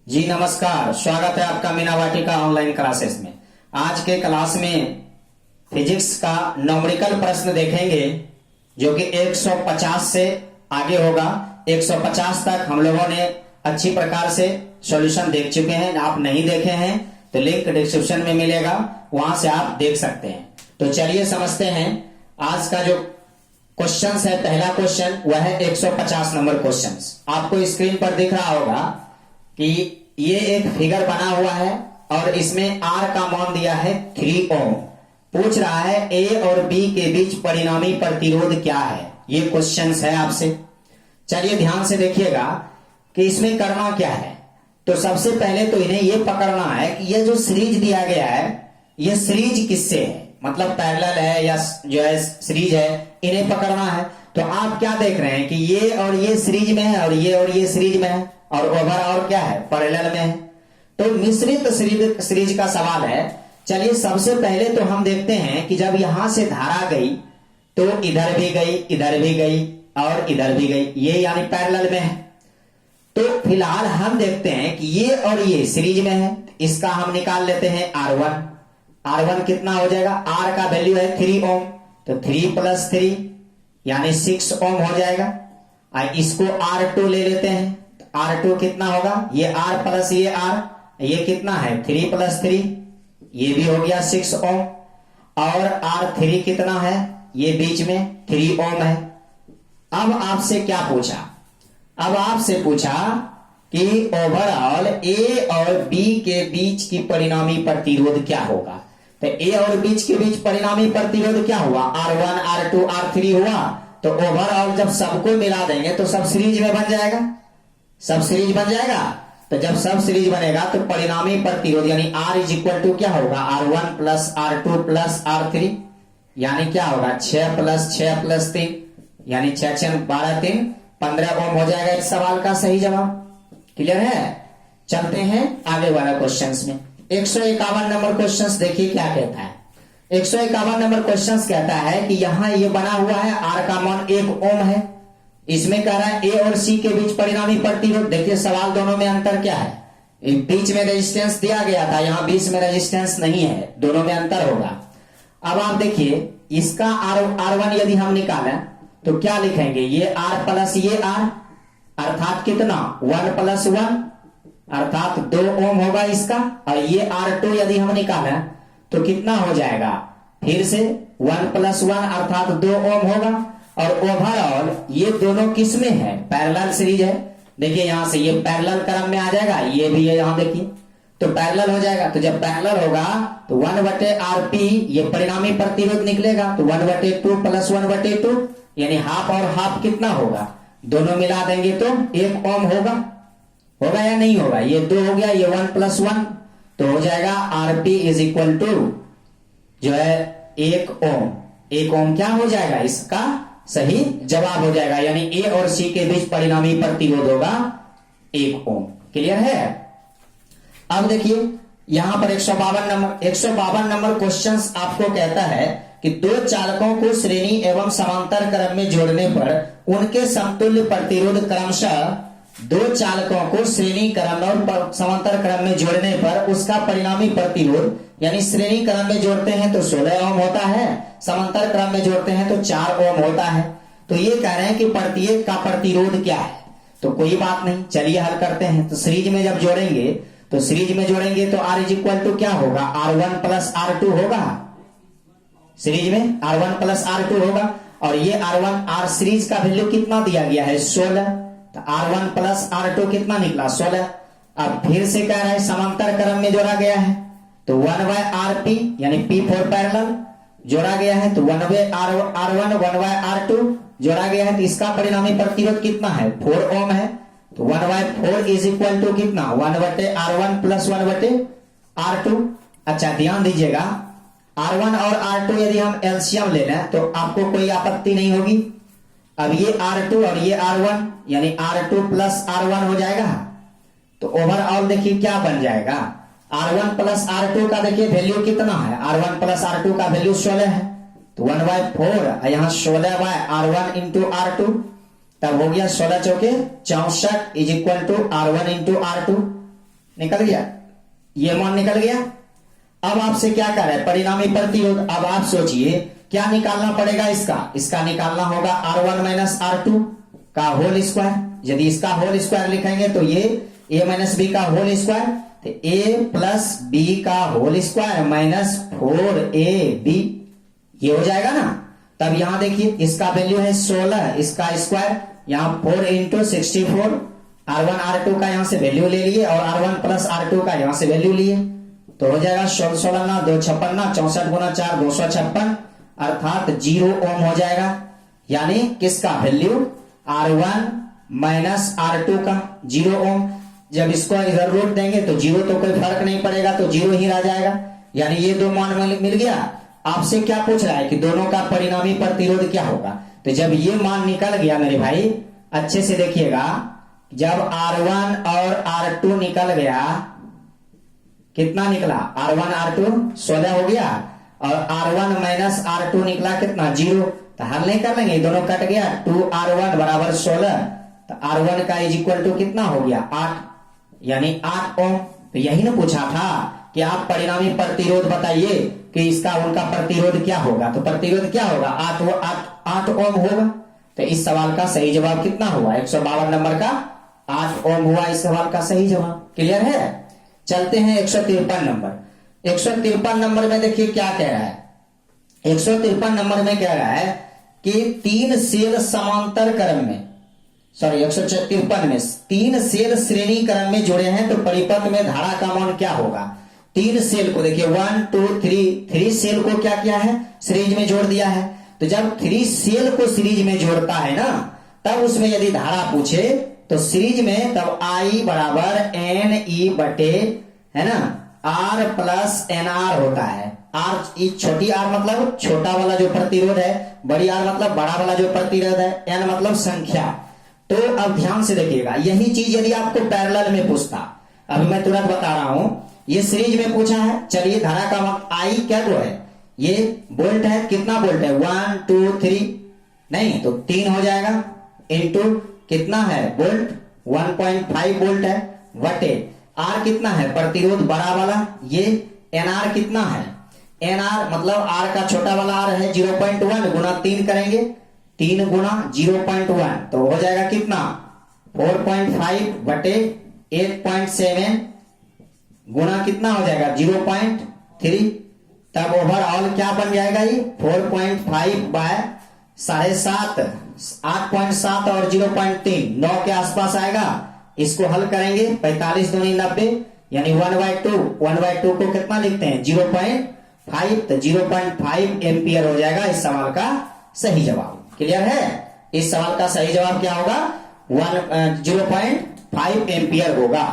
जी नमस्कार, स्वागत है आपका मीना वाटिका ऑनलाइन क्लासेस में। आज के क्लास में फिजिक्स का न्यूमेरिकल प्रश्न देखेंगे जो कि 150 से आगे होगा। 150 तक हम लोगों ने अच्छी प्रकार से सॉल्यूशन देख चुके हैं। आप नहीं देखे हैं तो लिंक डिस्क्रिप्शन में मिलेगा, वहां से आप देख सकते हैं। तो चलिए समझते हैं आज का जो क्वेश्चन है। पहला क्वेश्चन वह है 150 नंबर क्वेश्चन। आपको स्क्रीन पर दिख रहा होगा कि ये एक फिगर बना हुआ है और इसमें R का मान दिया है 3 ओम। पूछ रहा है A और B के बीच परिणामी प्रतिरोध क्या है। ये क्वेश्चन है आपसे। चलिए ध्यान से देखिएगा कि इसमें करना क्या है। तो सबसे पहले तो इन्हें ये पकड़ना है कि ये जो सीरीज दिया गया है ये सीरीज किससे है, मतलब पैरेलल है या जो है सीरीज है, इन्हें पकड़ना है। तो आप क्या देख रहे हैं कि ये और ये सीरीज में है और ये सीरीज में है और ओवरऑल क्या है, पैरेलल में है। तो मिश्रित सीरीज का सवाल है। चलिए सबसे पहले तो हम देखते हैं कि जब यहां से धारा गई तो इधर भी गई, इधर भी गई और इधर भी गई, ये यानी पैरेलल में है। तो फिलहाल हम देखते हैं कि ये और ये सीरीज में है। इसका हम निकाल लेते हैं R1। R1 कितना हो जाएगा, R का वैल्यू है 3 ओम, तो 3 + 3 यानी 6 ओम हो जाएगा। इसको R2 ले लेते हैं। R2 कितना होगा, ये R प्लस ये R, ये कितना है 3 + 3, ये भी हो गया 6 ओम। और R3 कितना है, ये बीच में 3 ओम है। अब आपसे क्या पूछा, अब आपसे पूछा कि ओवरऑल A और B के बीच की परिणामी प्रतिरोध क्या होगा। तो A और बीच के बीच परिणामी प्रतिरोध क्या हुआ, R1 R2 R3 हुआ। तो ओवरऑल जब सबको मिला देंगे तो सब सीरीज में बन जाएगा, सब सीरीज बन जाएगा। तो जब सब सीरीज बनेगा तो परिणामी प्रतिरोध यानी R = क्या होगा, R1 + R2 + R3 यानी क्या होगा 6 + 6 + 3 यानी 6 × 12 3 15 ओम हो जाएगा इस सवाल का सही जवाब। क्लियर है। चलते हैं आगे वाला क्वेश्चंस में। 151 नंबर क्वेश्चंस देखिए क्या कहता है। 151 नंबर क्वेश्चंस कहता है कि यहां ये बना हुआ है, R का मान 1 ओम है। इसमें कह रहा है A और C के बीच परिणामी प्रतिरोध। देखिए सवाल दोनों में अंतर क्या है, बीच में रेजिस्टेंस दिया गया था, यहां बीच में रेजिस्टेंस नहीं है, दोनों में अंतर होगा। अब आप देखिए इसका R1 यदि हम निकालें तो क्या लिखेंगे, ये R प्लस ये R अर्थात कितना 1 + 1 अर्थात 2 ओम होगा इसका। और ये R2 यदि हम निकालें तो कितना हो जाएगा, फिर से 1 + 1 अर्थात 2 ओम होगा। और ओवरऑल ये दोनों किस में है, पैरेलल सीरीज है। देखिए यहां से ये पैरेलल क्रम में आ जाएगा, ये भी है यहां देखिए, तो पैरेलल हो जाएगा। तो जब पैरेलल होगा तो 1/RP ये परिणामी प्रतिरोध निकलेगा। तो 1/2 + 1/2 यानी हाफ और हाफ कितना होगा, दोनों मिला देंगे तो 1 ओम होगा। होगा या नहीं होगा, ये 2 हो गया, ये 1 + 1 तो हो जाएगा RP = जो है 1 ओम। 1 ओम क्या हो जाएगा, इसका सही जवाब हो जाएगा। यानी A और C के बीच परिणामी प्रतिरोध होगा 1 ओम। क्लियर है। अब देखिए यहां पर 152 नंबर क्वेश्चन आपको कहता है कि दो चालकों को श्रेणी एवं समांतर क्रम में जोड़ने पर उनके समतुल्य प्रतिरोध क्रमशः, दो चालकों को श्रेणी क्रम और समांतर क्रम में जोड़ने पर उसका परिणामी प्रतिरोध, यानी श्रेणी क्रम में जोड़ते हैं तो 16 ओम होता है, समांतर क्रम में जोड़ते हैं तो 4 ओम होता है। तो ये कह रहे हैं कि प्रत्येक का प्रतिरोध क्या है। तो कोई बात नहीं, चलिए हल करते हैं। तो सीरीज में जब जोड़ेंगे तो सीरीज में जोड़ेंगे तो R = क्या होगा, R1 + R2 होगा। सीरीज में R1 + R2 होगा। और ये R1 R सीरीज का वैल्यू कितना दिया गया है 16, तो R1 + R2 कितना निकला 16। अब फिर से कह रहा है समांतर क्रम में जोड़ा गया है तो 1/RP यानी P for पैरेलल जोड़ा गया है, तो 1/R1 1/R2 जोड़ा गया है। तो इसका परिणामी प्रतिरोध कितना है 4 ओम है। तो 1/4 = कितना 1/R1 + 1/R2। अच्छा ध्यान दीजिएगा, R1 और R2 यदि हम एलसीएम ले लें तो आपको कोई आपत्ति नहीं होगी। अब ये R2 और ये R1 यानी R2 + R1 हो जाएगा। तो ओवरऑल देखिए क्या बन जाएगा, R1 + R2 का देखिए वैल्यू कितना है, R1 + R2 का वैल्यू 16 है। तो 1/4 यहाँ 16/R1 × R2 तब हो गया 16 × 4 = R1 × R2। निकल गया, ये मान निकल गया। अब आपसे क्या कर रहा है, परिणामी प्रतिरोध। अब आप सोचिए क्या निकालना पड़ेगा, इसका निकालना होगा R1 माइनस R2 का होल स्क्वायर। यदि इसका होल स्क्वायर लिखेंगे तो ये a माइनस बी का होल स्क्वायर, तो a प्लस बी का होल स्क्वायर माइनस 4ab ये हो जाएगा ना। तब यहां देखिए इसका वैल्यू है 16, इसका स्क्वायर यहां 4 इंटू 64, R1 R2 का यहां से वैल्यू ले लिए और R1 प्लस R2 का यहां से वैल्यू लिए, तो हो जाएगा 16 ना 2 56 ना 64 गुना 4 256, अर्थात 0 ओम हो जाएगा। यानी किसका वैल्यू, R1 माइनस R2 का 0 ओम। जब इसको इधर रूट देंगे तो 0 तो कोई फर्क नहीं पड़ेगा, तो 0 ही रह जाएगा। यानी ये दो मान मिल गया। आपसे क्या पूछ रहा है कि दोनों का परिणामी प्रतिरोध क्या होगा। तो जब ये मान निकल गया मेरे भाई, अच्छे से देखिएगा, जब R1 और R2 निकल गया, कितना निकला, R1 R2 16 हो गया, और R1 माइनस R2 निकला कितना 0। तो हल नहीं कर लेंगे, दोनों कट गया, 2R1 बराबर 16, तो R1 का इज इक्वल टू कितना हो गया 8, यानी 8 ओम। तो यही ना पूछा था कि आप परिणामी प्रतिरोध बताइए कि इसका उनका प्रतिरोध क्या होगा। तो प्रतिरोध क्या होगा, 8 ओम होगा। तो इस सवाल का सही जवाब कितना हुआ, 152 नंबर का 8 ओम हुआ इस सवाल का सही जवाब। क्लियर है। चलते हैं 153 नंबर। 153 नंबर में देखिए क्या कह रहा है, 153 नंबर में कह रहा है कि 3 सेल समांतर क्रम में, सॉरी 153 में 3 सेल श्रेणी क्रम में जुड़े हैं, तो परिपथ में धारा का मान क्या होगा। 3 सेल को देखिए 1 2 3 सेल को क्या किया है, सीरीज में जोड़ दिया है। तो जब 3 सेल को सीरीज में जोड़ता है ना, तब उसमें यदि धारा पूछे तो सीरीज में तब I बराबर NE बटे, है ना, R प्लस NR होता है। R छोटी R मतलब छोटा वाला जो प्रतिरोध है, बड़ी R मतलब बड़ा वाला जो प्रतिरोध है, N मतलब संख्या। तो अब ध्यान से देखिएगा, यही चीज यदि आपको पैरेलल में पूछता, अभी मैं तुरंत बता रहा हूं, ये सीरीज में पूछा है। चलिए धारा का I क्या वो है, ये वोल्ट है, कितना वोल्ट है 1 2 3, नहीं तो 3 हो जाएगा, इंटू कितना है वोल्ट 1.5 वोल्ट है, वटे R कितना है प्रतिरोध बड़ा वाला, ये NR कितना है, NR मतलब R का छोटा वाला R है 0.1 गुना 3 करेंगे, 3 गुना 0.1 तो हो जाएगा कितना 4.5 बटे 8.7 गुना कितना हो जाएगा 0.3, तब ओवरऑल क्या बन जाएगा ये 4.5 बाय 7.5, 8.7 और 0.3 9 के आसपास आएगा। इसको हल करेंगे 45 दूनी 90, यानी 1/2 को कितना लिखते हैं 0.5, तो 0.5 एम्पियर हो जाएगा इस सवाल का सही जवाब। क्लियर है। इस सवाल का सही जवाब क्या होगा 0.5 एम्पियर होगा।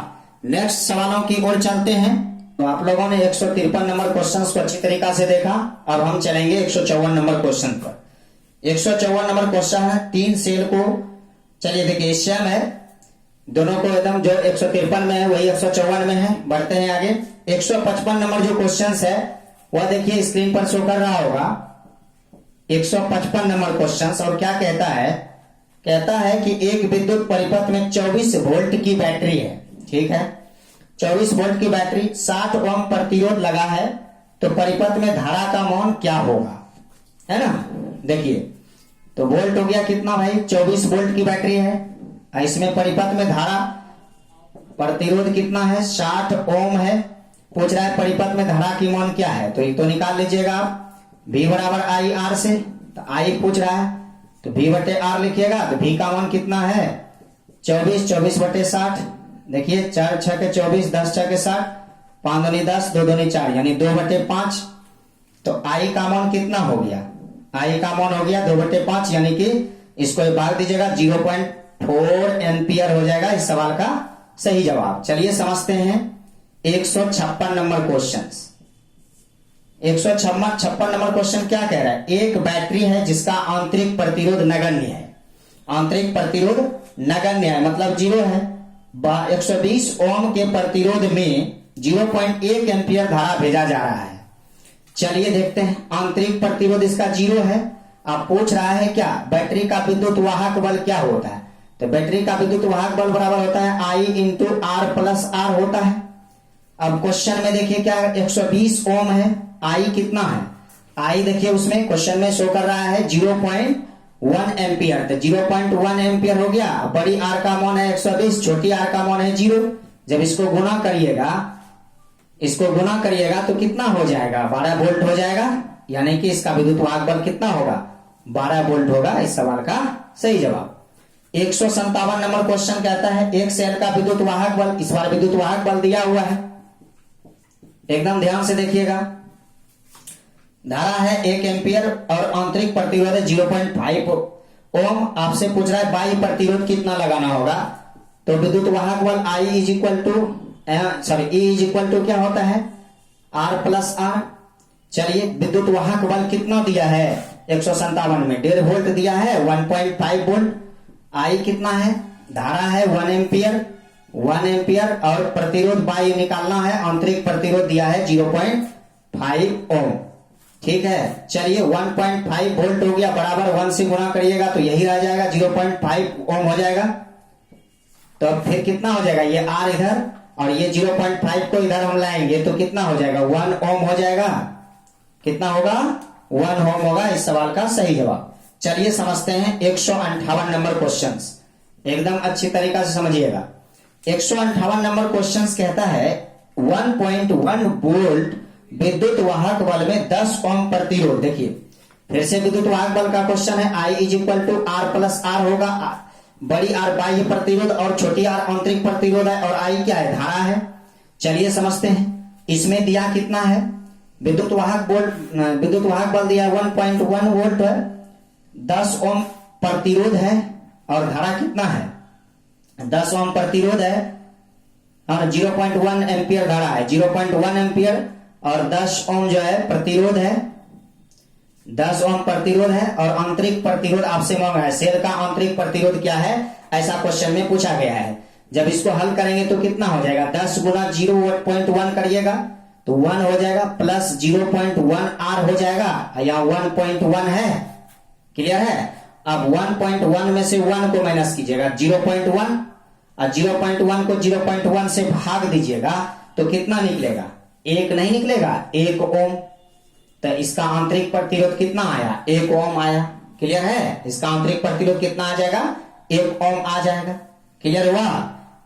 नेक्स्ट सवालों की ओर चलते हैं। तो आप लोगों ने 153 नंबर क्वेश्चन को अच्छी तरीका से देखा। अब हम चलेंगे 154 नंबर क्वेश्चन पर। 154 नंबर क्वेश्चन है 3 सेल को, चलिए देखिए सेम है दोनों को, एकदम जो 153 में है वही 154 में है। बढ़ते हैं आगे। 155 नंबर जो क्वेश्चन है वह देखिए स्क्रीन पर शो कर रहा होगा। 155 नंबर क्वेश्चन, और क्या कहता है, कहता है कि एक विद्युत परिपथ में 24 वोल्ट की बैटरी है, ठीक है, 24 वोल्ट की बैटरी 60 ओम प्रतिरोध लगा है, तो परिपथ में धारा का मान क्या होगा, है ना। देखिए तो वोल्ट हो गया कितना भाई 24 वोल्ट की बैटरी है, इसमें परिपथ में धारा प्रतिरोध कितना है 60 ओम है। पूछ रहा है परिपथ में धारा की मान क्या है, तो ये तो निकाल लीजिएगा आप, V बराबर I R से, तो I पूछ रहा है तो V बटे R लिखिएगा, तो V का मान कितना है 24 बटे 60, देखिए 4 6 के 24, 10 6 के 60, 5 दूनी 10, 2 दूनी 4, यानी 2 बटे 5। तो I का मान कितना हो गया, I का मान हो गया 2 बटे 5, यानी कि इसको भाग दीजिएगा 0.4 एम्पियर हो जाएगा इस सवाल का सही जवाब। चलिए समझते हैं 156 नंबर क्वेश्चन। 156 नंबर क्वेश्चन क्या कह रहा है, एक बैटरी है जिसका आंतरिक प्रतिरोध नगण्य है, आंतरिक प्रतिरोध नगण्य है मतलब 0 है, 120 ओम के प्रतिरोध में 0.1 एम्पियर धारा भेजा जा रहा है। चलिए देखते हैं, आंतरिक प्रतिरोध इसका 0 है। आप पूछ रहा है क्या बैटरी का विद्युत वाहक बल क्या होता है, तो बैटरी का विद्युत वाहक बल बराबर होता है I into R plus R होता है, अब क्वेश्चन में देखिए क्या 120 ओम है, आई कितना है, आई देखिए उसमें क्वेश्चन में शो कर रहा है 0.1 एम्पियर, तो 0.1 एम्पियर हो गया। बड़ी आर का मान है 120, छोटी आर का मान है 0। जब इसको गुना करिएगा तो कितना हो जाएगा, 12 वोल्ट हो जाएगा, यानी कि इसका विद्युत वाहक बल कितना होगा, 12 वोल्ट होगा। इस सवाल का सही जवाब। 157 नंबर क्वेश्चन कहता है एक सेल का विद्युत वाहक बल, इस बार विद्युत वाहक बल दिया हुआ है, एकदम ध्यान से देखिएगा। धारा है 1 एम्पियर और आंतरिक प्रतिरोध है 0.5 ओम। आपसे पूछ रहा है बाह्य प्रतिरोध कितना लगाना होगा, तो विद्युत वाहक बल I is equal to E is equal to क्या होता है, R प्लस R। चलिए विद्युत वाहक बल कितना दिया है 157 में, 1.5 वोल्ट दिया है, 1.5 वोल्ट। I कितना है, धारा है 1 एम्पियर और प्रतिरोध बाह्य निकालना है, आंतरिक प्रतिरोध दिया है 0.5 ओम। ठीक है, चलिए 1.5 वोल्ट हो गया, बराबर 1 से गुणा करिएगा तो यही रह जाएगा, 0.5 ओम हो जाएगा। तो अब फिर कितना हो जाएगा, ये R इधर और ये 0.5 को इधर हम लाएंगे तो कितना हो जाएगा, 1 ओम हो जाएगा। कितना होगा, 1 ओम होगा। इस सवाल का सही जवाब। चलिए समझते हैं 158 नंबर क्वेश्चन, एकदम अच्छी तरीका से समझिएगा। 158 नंबर क्वेश्चन कहता है 1.1 वोल्ट विद्युत वाहक बल में 10 ओम प्रतिरोध। देखिए फिर से विद्युत वाहक बल का क्वेश्चन है, I is equal to R plus R होगा। बड़ी आर बाह्य प्रतिरोध और छोटी आर आंतरिक प्रतिरोध है, और I क्या है, धारा है। चलिए समझते हैं, इसमें दिया कितना है, विद्युत वाहक बल दिया 1.1 वोल्ट है, 10 ओम प्रतिरोध है और धारा कितना है, 10 ओम प्रतिरोध है और 0.1 एम्पियर धारा है, 0.1 एम्पियर और 10 ओम जो है प्रतिरोध है, 10 ओम प्रतिरोध है। और आंतरिक प्रतिरोध आपसे मांग रहा है, सेल का आंतरिक प्रतिरोध क्या है, ऐसा क्वेश्चन में पूछा गया है। जब इसको हल करेंगे तो कितना हो जाएगा, 10 गुना 0.1 करिएगा तो 1 हो जाएगा, प्लस 0.1 R हो जाएगा, यहाँ 1.1 है। क्लियर है। अब 1.1 में से 1 को माइनस कीजिएगा, 0.1 और 0.1 को 0.1 से भाग दीजिएगा तो कितना निकलेगा, 1 नहीं निकलेगा, 1 ओम। तो इसका आंतरिक प्रतिरोध कितना आया, 1 ओम आया। क्लियर है, इसका आंतरिक प्रतिरोध कितना आ जाएगा, 1 ओम आ जाएगा। क्लियर हुआ,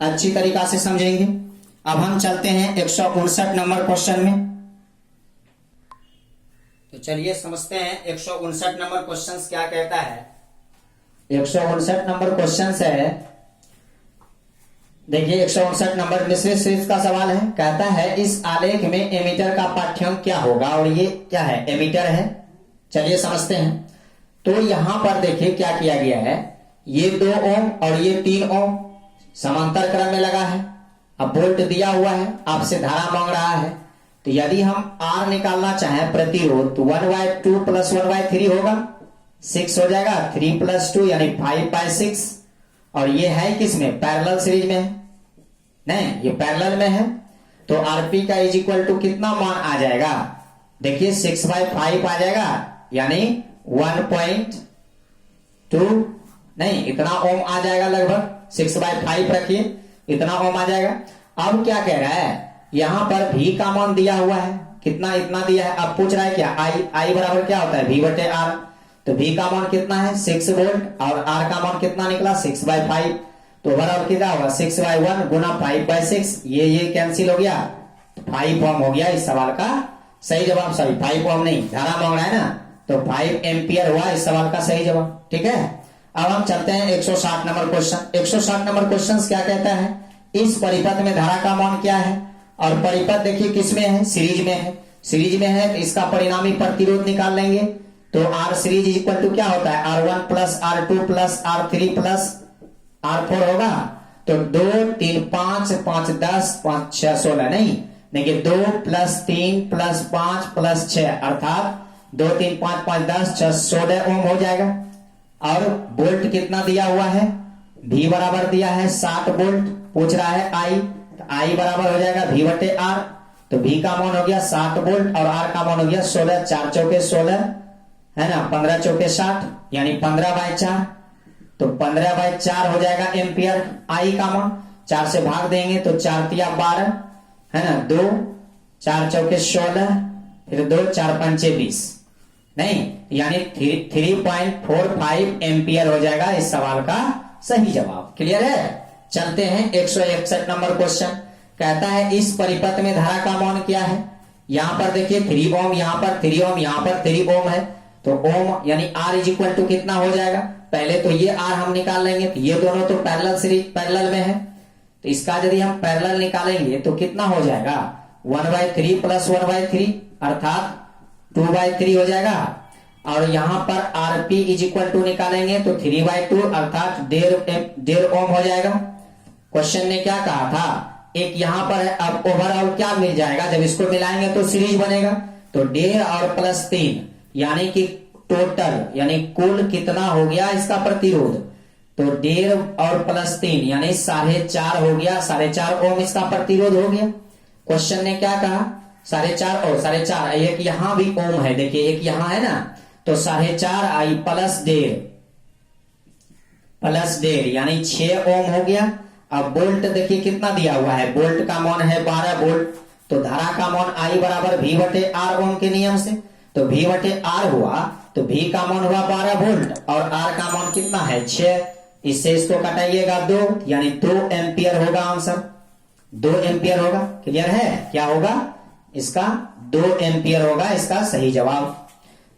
अच्छी तरीका से समझेंगे। अब हम चलते हैं 159 नंबर क्वेश्चन में। तो चलिए समझते हैं 159 नंबर क्वेश्चन क्या कहता है। 159 नंबर क्वेश्चन है, देखिए 159 नंबर मिश्रित सीरीज का सवाल है। कहता है इस आलेख में एमीटर का पाठ्यांक क्या होगा, और ये क्या है, एमीटर है। चलिए समझते हैं। तो यहां पर देखिए क्या किया गया है, ये 2 ओम और ये 3 ओम समांतर क्रम में लगा है। अब वोल्ट दिया हुआ है, आपसे धारा मांग रहा है। तो यदि हम R निकालना चाहें प्रतिरोध, तो 1/2 प्लस 1/3 होगा, 6 हो जाएगा, 3 प्लस 2 यानी 5/6। और ये है किसमें, पैरेलल सीरीज में है, नहीं ये पैरेलल में है। तो आरपी का इज इक्वल टू कितना मान आ जाएगा, देखिए 6/5 आ जाएगा, यानी 1.2 नहीं इतना ओम आ जाएगा, लगभग 6/5 रखिए, इतना ओम आ जाएगा। अब क्या कह रहा है, यहां पर भी का मान दिया हुआ है, कितना, इतना दिया है। अब पूछ रहा है क्या, I बराबर क्या होता है, V/R। तो V का मान कितना है, 6 वोल्ट, और R का मान कितना निकला, 6/5। तो ओवरऑल कितना होगा, 6/1 गुना 5/6, ये कैंसिल हो गया, 5 ओम हो गया। इस सवाल का सही जवाब, सॉरी 5 ओम नहीं, धारा मांग रहा है ना, तो 5 एम्पियर हुआ इस सवाल का सही जवाब। ठीक है, अब हम चलते हैं 160 नंबर क्वेश्चन। 160 नंबर क्वेश्चन क्या कहता है, इस परिपथ में धारा का मान क्या है, और परिपथ देखिए किसमें है, सीरीज में है। सीरीज में है तो इसका परिणामी प्रतिरोध निकाल लेंगे। तो R series is equal to क्या होता है, R1 plus R2 plus R3 plus R4 होगा। तो 2 3 5 5 10 5 6 16 नहीं, देखिए 2 प्लस 3 प्लस 5 प्लस 6 अर्थात 2 3 5 5 10 6 16 ओम हो जाएगा। और वोल्ट कितना दिया हुआ है, V बराबर दिया है 60 वोल्ट, पूछ रहा है I, तो I बराबर हो जाएगा V/R। तो V का मान हो गया 60 वोल्ट और R का मान हो गया 16, 4 चौके 16 है ना, 15 चौके 60 यानी 15/4। तो 15/4 हो जाएगा एम्पियर। I का मान 4 से भाग देंगे तो 4 तिया 12 है ना, 2 4 चौके 16, फिर 2 4 पंचे 20, नहीं यानी 3.45 एम्पियर हो जाएगा इस सवाल का सही जवाब। क्लियर है। चलते हैं 161 नंबर क्वेश्चन। कहता है इस परिपथ में धारा का मान क्या है। यहां पर देखिए 3 ओम, यहां पर 3 ओम, यहां पर 3 ओम है, तो ओम यानी R इज इक्वल टू कितना हो जाएगा। पहले तो ये R हम निकाल लेंगे, तो ये दोनों तो पैरेलल में है, तो इसका यदि हम पैरेलल निकालेंगे तो कितना हो जाएगा 1/3 प्लस 1/3 अर्थात 2/3 हो जाएगा। और यहां पर RP इज इक्वल टू निकालेंगे तो 3/2 अर्थात 1.5 ओम हो जाएगा। क्वेश्चन ने क्या कहा था, एक यहां पर है, अब ओवरऑल क्या मिल जाएगा, जब इसको मिलाएंगे तो सीरीज बनेगा, तो 1.5 और प्लस 3 यानी कि टोटल यानी कुल कितना हो गया इसका प्रतिरोध, तो 1.5 और प्लस 3 यानी 4.5 हो गया, 4.5 ओम इसका प्रतिरोध हो गया। क्वेश्चन ने क्या कहा 4.5 और 4.5, एक यहां भी ओम है, देखिए एक यहां है ना, तो 4.5 आई प्लस 1.5 यानी 6 ओम हो गया। अब बोल्ट देखिए कितना दिया हुआ है, बोल्ट का मान है 12 वोल्ट, तो धारा का मान I बराबर V बटे R ओम के नियम से, तो V बटे R हुआ तो V का मान हुआ 12 वोल्ट और R का मान कितना है 6, इससे इसको कटाइएगा 2 यानी 2 एम्पियर होगा आंसर, 2 एम्पियर होगा। क्लियर है, क्या होगा इसका 2 एम्पियर होगा इसका सही जवाब।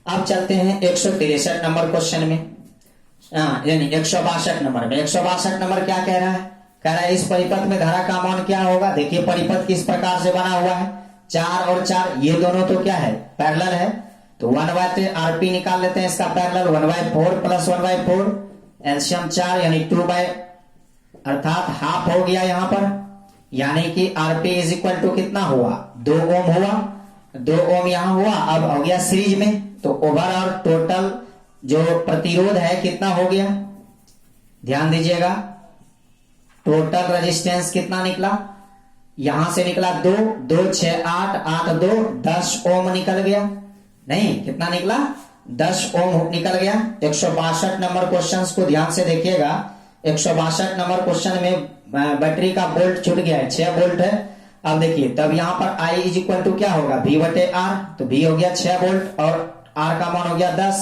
अब चलते हैं 163 नंबर क्वेश्चन में, यानी 162 नंबर में। 162 नंबर क्या कह रहा है, कह रहा है इस परिपथ में धारा का मान क्या होगा। देखिए परिपथ किस प्रकार से बना हुआ है, 4 और 4 ये दोनों तो क्या है पैरेलल है, तो 1/3 RP निकाल लेते हैं इसका पैरेलल, 1/4 प्लस 1/4 एलसीएम 4 यानी 2 अर्थात हाफ हो गया यहां पर, यानी कि RP इज इक्वल टू कितना हुआ 2 ओम हुआ, 2 ओम यहां हुआ। अब हो गया सीरीज में, तो ओवरऑल टोटल जो प्रतिरोध है कितना हो गया, ध्यान दीजिएगा टोटल रेजिस्टेंस कितना निकला, यहां से निकला 2 2 6 8 8 2 10 ओम निकल गया, नहीं कितना निकला 10 ओम निकल गया। 162 नंबर क्वेश्चन को ध्यान से देखिएगा। 162 नंबर क्वेश्चन में बैटरी का वोल्ट छूट गया है, 6 वोल्ट है। अब देखिए तब यहां पर I इज इक्वल टू क्या होगा V बटे R, तो V हो गया 6 वोल्ट और R का मान हो गया 10,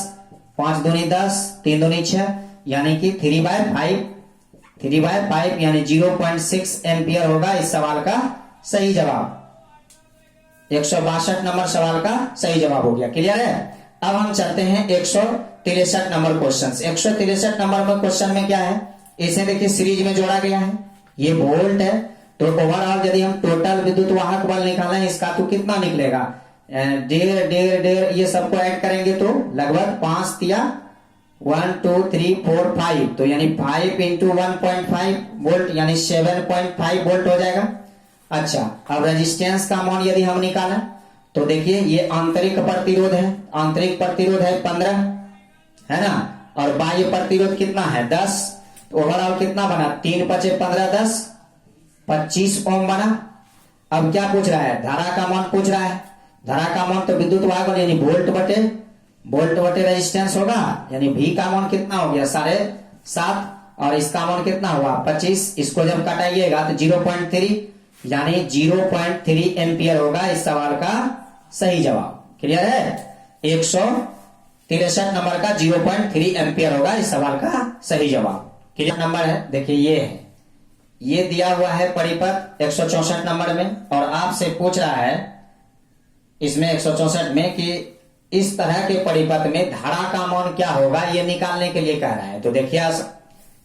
5 दूनी 10 3 दूनी 6 यानी कि 3/5 यानी 0.6 एम्पियर होगा इस सवाल का सही जवाब। 162 नंबर सवाल का सही जवाब हो गया। क्लियर है। अब हम चलते हैं 163 नंबर क्वेश्चन। 163 नंबर में क्वेश्चन में क्या है, इसे देखिए सीरीज में जोड़ा गया है, ये वोल्ट है, तो ओवरऑल यदि हम टोटल विद्युत वाहक बल निकालें इसका तो कितना निकलेगा, 1.5 ये सबको ऐड करेंगे तो लगभग 5 या 1 2 3 4 5, तो यानी 5 इंटू 1.5 वोल्ट यानी 7.5 वोल्ट हो जाएगा। अच्छा अब रेजिस्टेंस का मान यदि हम निकालें तो देखिए ये आंतरिक प्रतिरोध है, आंतरिक प्रतिरोध है 15 है ना, और बाह्य प्रतिरोध कितना है 10, तो ओवरऑल कितना बना 3 × 5 = 15 10 25 ओम बना। अब क्या पूछ रहा है, धारा का मान पूछ रहा है। धारा का मान तो विद्युत वाहक यानी वोल्ट बटे रेजिस्टेंस होगा, यानी V का मान कितना हो गया 7.5 और इसका मान कितना हुआ 25, इसको जब कटाइएगा तो 0.3 यानी 0.3 एम्पियर होगा इस सवाल का सही जवाब। क्लियर है। 163 नंबर का 0.3 एम्पियर होगा इस सवाल का सही जवाब। क्लियर नंबर है, देखिए ये है, ये दिया हुआ है परिपथ 164 नंबर में, और आपसे पूछ रहा है इसमें 164 में कि इस तरह के परिपथ में धारा का मान क्या होगा ये निकालने के लिए कह रहा है। तो देखिए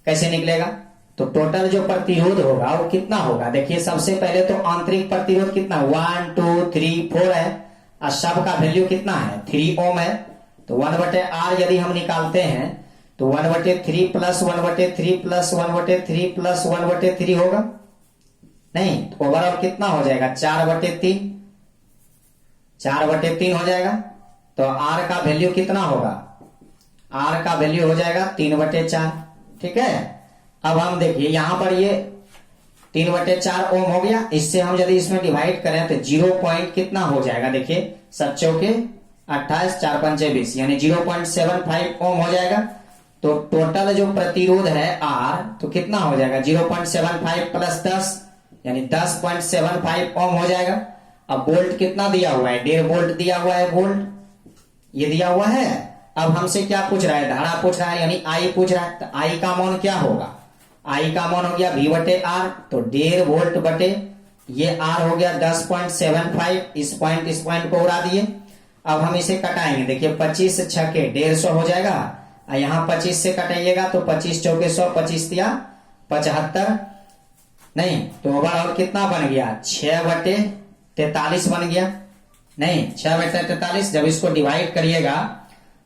कैसे निकलेगा, तो टोटल जो प्रतिरोध होगा वो कितना होगा। देखिए सबसे पहले तो आंतरिक प्रतिरोध कितना 1 2 3 4 है, और सब का वैल्यू कितना है 3 ओम है, तो 1/R यदि हम निकालते हैं तो 1/3 प्लस 1/3 प्लस 1/3 प्लस 1/3 होगा, नहीं तो ओवरऑल कितना हो जाएगा 4/3 हो जाएगा। तो R का वैल्यू कितना होगा, R का वैल्यू हो जाएगा 3/4। ठीक है। अब हम देखिए यहां पर ये 3/4 ओम हो गया, इससे हम यदि इसमें डिवाइड करें तो 0 पॉइंट कितना हो जाएगा, देखिए 7 के 28 4 पंचे 20 यानी 0.75 ओम हो जाएगा। तो टोटल जो प्रतिरोध है R तो कितना हो जाएगा 0.75 प्लस 10 यानी 10.75 ओम हो जाएगा। अब वोल्ट कितना दिया हुआ है, 1.5 वोल्ट दिया हुआ है, वोल्ट ये दिया हुआ है। अब हमसे क्या पूछ रहा है, धारा पूछ रहा है, यानी आई पूछ रहा है। तो आई का मान क्या होगा, आई का मान हो गया V बटे आर, तो 1.5 वोल्ट बटे ये आर हो गया 10.75। इस पॉइंट को उड़ा दिए। अब हम इसे कटाएंगे, देखिए 25 से 6 के 150 हो जाएगा, और यहाँ 25 से कटाइएगा तो 25 चौके 100, 25 दिया 75, नहीं तो ओवरऑल कितना बन गया, 6/43 बन गया, नहीं 6/43। जब इसको डिवाइड करिएगा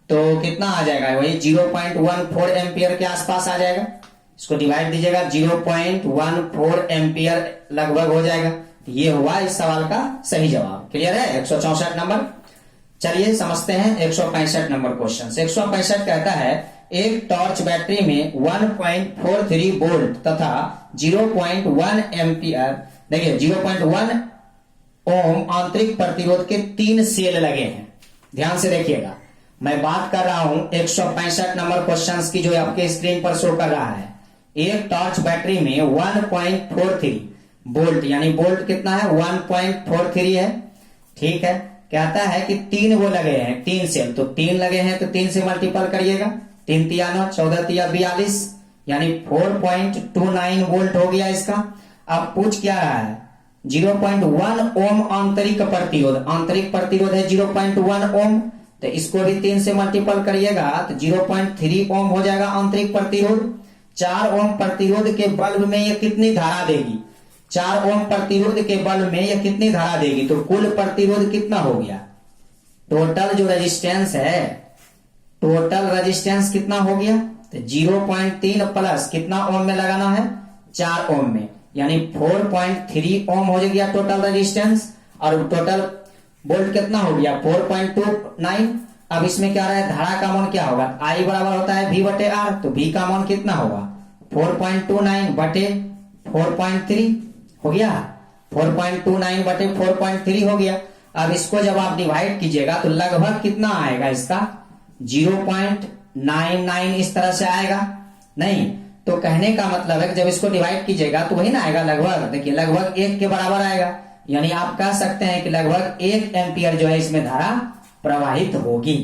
तो कितना आ जाएगा, वही 0.14 एम्पियर के आसपास आ जाएगा। इसको डिवाइड दीजिएगा, 0.14 एम्पियर लगभग हो जाएगा। ये हुआ इस सवाल का सही जवाब। क्लियर है 164 नंबर। चलिए समझते हैं 165 नंबर क्वेश्चन। 165 कहता है एक टॉर्च बैटरी में 1.43 वोल्ट तथा 0.1 एम्पियर, देखिए 0.1 ओम आंतरिक प्रतिरोध के 3 सेल लगे हैं। ध्यान से देखिएगा, मैं बात कर रहा हूं 165 नंबर क्वेश्चंस की, जो आपके स्क्रीन पर शो कर रहा है। एक टॉर्च बैटरी में 1.43 वोल्ट, यानी वोल्ट कितना है 1.43 है, ठीक है। कहता है कि 3 वो लगे हैं, 3 सेल, तो 3 लगे हैं तो 3 से मल्टीपल करिएगा, 3 तिया 9, 14 तिया 42, यानी 4.29 वोल्ट हो गया इसका। अब पूछ क्या रहा है, 0.1 ओम आंतरिक प्रतिरोध, आंतरिक प्रतिरोध है 0.1 ओम, तो इसको भी 3 से मल्टीपल करिएगा तो 0.3 ओम हो जाएगा आंतरिक प्रतिरोध। 4 ओम प्रतिरोध के बल्ब में ये कितनी धारा देगी, 4 ओम प्रतिरोध के बल्ब में ये कितनी धारा देगी, तो कुल प्रतिरोध कितना हो गया, टोटल जो रेजिस्टेंस है, टोटल रेजिस्टेंस कितना हो गया, तो 0.3 प्लस कितना ओम में लगाना है, 4 ओम में, यानी 4.3 ओम हो गया टोटल रेजिस्टेंस। और टोटल वोल्ट कितना हो गया 4.29। अब इसमें क्या रहा है, धारा का मान क्या होगा, आई बराबर होता है V बटे आर, तो V का मान कितना होगा 4.29 बटे 4.3 हो गया, 4.29 बटे 4.3 हो गया। अब इसको जब आप डिवाइड कीजिएगा तो लगभग कितना आएगा इसका, 0.99 इस तरह से आएगा, नहीं तो कहने का मतलब है कि जब इसको डिवाइड कीजिएगा तो वही ना आएगा लगभग, देखिए लगभग 1 के बराबर आएगा, यानी आप कह सकते हैं कि लगभग 1 एम्पियर जो है इसमें धारा प्रवाहित होगी।